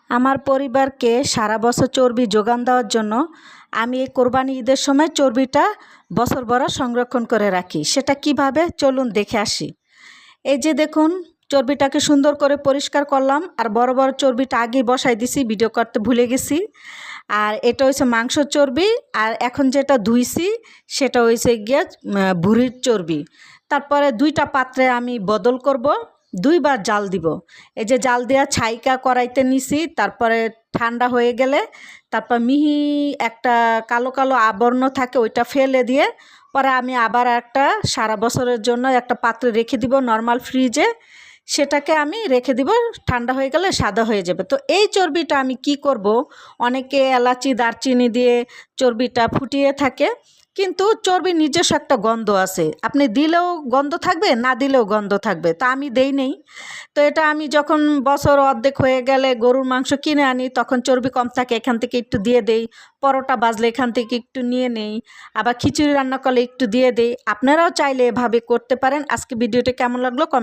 আমার পরিবারকে সারা বছর চর্বি যোগান দেওয়ার জন্য আমি এই কোরবানি ঈদের সময় চর্বিটা বছর ভরা সংরক্ষণ করে রাখি। সেটা কিভাবে চলুন দেখে আসি। এই যে দেখুন, চর্বিটাকে সুন্দর করে পরিষ্কার করলাম, আর বড় বড় চর্বিটা আগেই বসাই দিছি, ভিডিও করতে ভুলে গেছি। আর এটা হচ্ছে মাংসর চর্বি, আর এখন যেটা ধুইছি সেটা হয়েছে গিয়ে ভুঁড়ির চর্বি। তারপরে দুইটা পাত্রে আমি বদল করব, দুইবার জাল দিব। এই যে জাল দেওয়া ছাইকা কড়াইতে নিছি, তারপরে ঠান্ডা হয়ে গেলে তারপর মিহি একটা কালো কালো আবরণ থাকে, ওইটা ফেলে দিয়ে পরে আমি আবার একটা সারা বছরের জন্য একটা পাত্রে রেখে দিব নর্মাল ফ্রিজে। সেটাকে আমি রেখে দিব, ঠান্ডা হয়ে গেলে সাদা হয়ে যাবে। তো এই চর্বিটা আমি কি করব, অনেকে এলাচি দারচিনি দিয়ে চর্বিটা ফুটিয়ে থাকে, কিন্তু চর্বির নিজস্ব একটা গন্ধ আছে, আপনি দিলেও গন্ধ থাকবে, না দিলেও গন্ধ থাকবে। তা আমি দেই নেই। তো এটা আমি যখন বছর অর্ধেক হয়ে গেলে গরুর মাংস কিনে আনি, তখন চর্বি কম থাকে, এখান থেকে একটু দিয়ে দেই। পরোটা বাজলে এখান থেকে একটু নিয়ে নেই। আবার খিচুড়ি রান্না করলে একটু দিয়ে দেই। আপনারাও চাইলে এভাবে করতে পারেন। আজকে ভিডিওটা কেমন লাগলো কমেন্ট